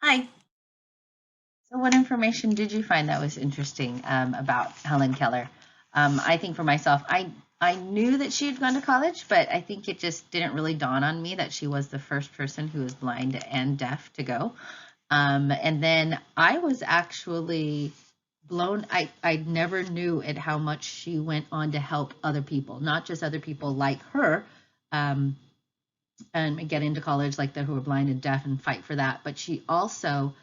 Hi. So, what information did you find that was interesting about Helen Keller? I think for myself, I knew that she had gone to college, but I think it just didn't really dawn on me that she was the first person who was blind and deaf to go. And then I was actually blown. I never knew at how much she went on to help other people, not just other people like her, um, and get into college like that who are blind and deaf and fight for that. But she also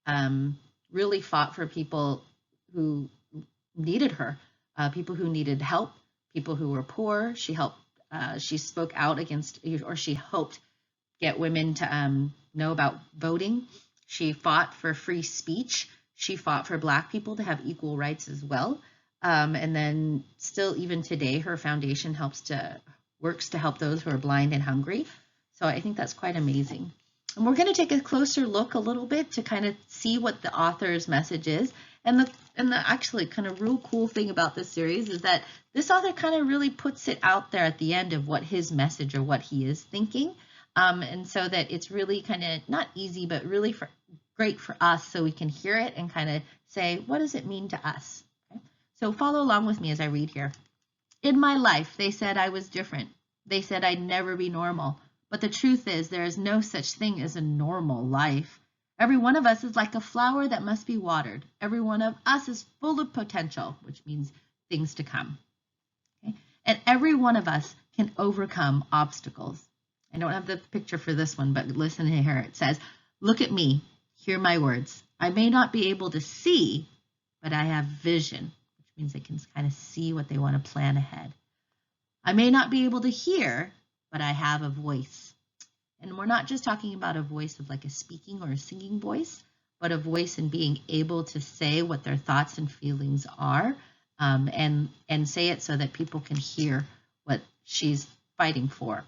um, really fought for people who needed her, people who needed help, people who were poor. She helped. She spoke out against, or she helped get women to know about voting. She fought for free speech. She fought for Black people to have equal rights as well. And then, still, even today, her foundation works to help those who are blind and hungry. So I think that's quite amazing. And we're going to take a closer look a little bit to kind of see what the author's message is. And the actually kind of real cool thing about this series is that this author kind of really puts it out there at the end of what his message or what he is thinking. And so that it's really kind of not easy, but really great for us so we can hear it and kind of say, what does it mean to us? Okay? So follow along with me as I read here. In my life, they said I was different. They said I'd never be normal. But the truth is, there is no such thing as a normal life. Every one of us is like a flower that must be watered. Every one of us is full of potential, which means things to come. Okay? And every one of us can overcome obstacles. I don't have the picture for this one, but listen here. It says, look at me, hear my words. I may not be able to see, but I have vision, which means they can kind of see what they want to plan ahead. I may not be able to hear, but I have a voice. And we're not just talking about a voice of like a speaking or a singing voice, but a voice in being able to say what their thoughts and feelings are, and say it so that people can hear what she's fighting for.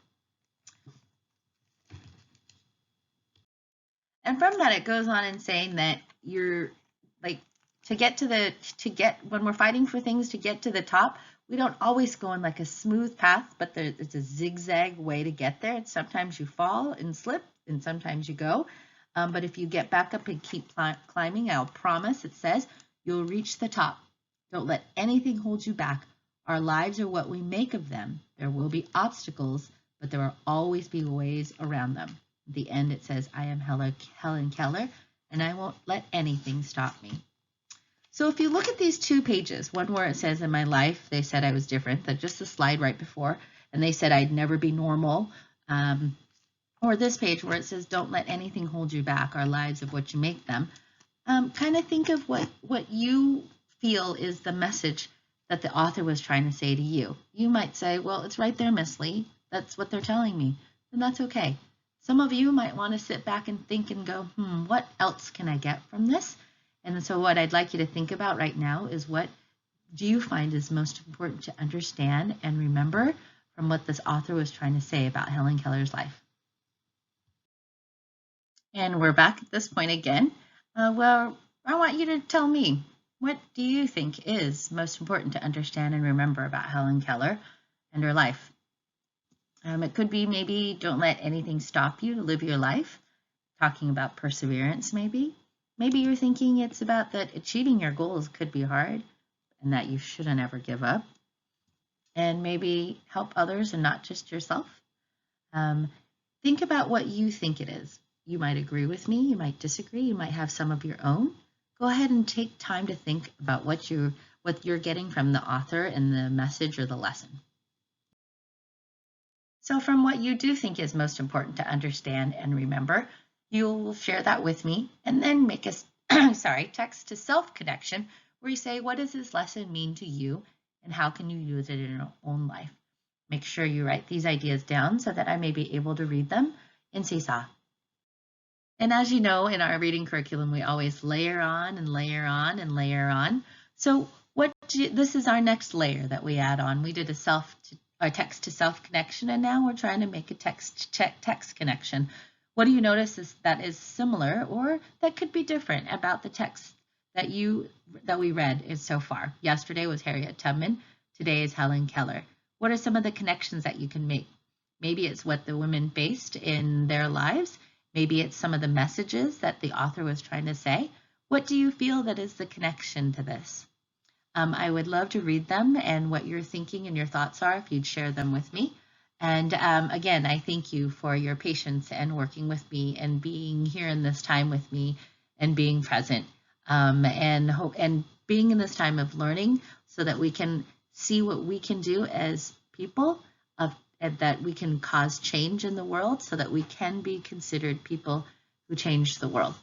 And from that, it goes on in saying that you're like when we're fighting for things to get to the top, we don't always go on like a smooth path, but it's a zigzag way to get there. And sometimes you fall and slip, and sometimes you go. But if you get back up and keep climbing, I'll promise, it says, you'll reach the top. Don't let anything hold you back. Our lives are what we make of them. There will be obstacles, but there will always be ways around them. At the end, it says, I am Helen Keller, and I won't let anything stop me. So if you look at these two pages, one where it says, in my life, they said I was different, that just the slide right before, and they said I'd never be normal, or this page where it says, don't let anything hold you back, our lives of what you make them, kind of think of what you feel is the message that the author was trying to say to you. You might say, well, it's right there, Miss Lee. That's what they're telling me. And that's okay. Some of you might want to sit back and think and go, what else can I get from this? And so what I'd like you to think about right now is, what do you find is most important to understand and remember from what this author was trying to say about Helen Keller's life? And we're back at this point again. Well, I want you to tell me, what do you think is most important to understand and remember about Helen Keller and her life? It could be maybe don't let anything stop you to live your life, talking about perseverance maybe. Maybe you're thinking it's about that achieving your goals could be hard and that you shouldn't ever give up. And maybe help others and not just yourself. Think about what you think it is. You might agree with me, you might disagree, you might have some of your own. Go ahead and take time to think about what you're getting from the author and the message or the lesson. So from what you do think is most important to understand and remember, you'll share that with me and then make a text to self connection where you say, what does this lesson mean to you and how can you use it in your own life? Make sure you write these ideas down so that I may be able to read them in Seesaw. And as you know, in our reading curriculum, we always layer on and layer on and layer on. So this is our next layer that we add on. We did a text to self connection, and now we're trying to make a text connection. What do you notice that is similar or that could be different about the text that we read so far? Yesterday was Harriet Tubman. Today is Helen Keller. What are some of the connections that you can make? Maybe it's what the women faced in their lives. Maybe it's some of the messages that the author was trying to say. What do you feel that is the connection to this? I would love to read them and what you're thinking and your thoughts are if you'd share them with me. And again, I thank you for your patience and working with me and being here in this time with me and being present and being in this time of learning so that we can see what we can do as people and that we can cause change in the world so that we can be considered people who change the world.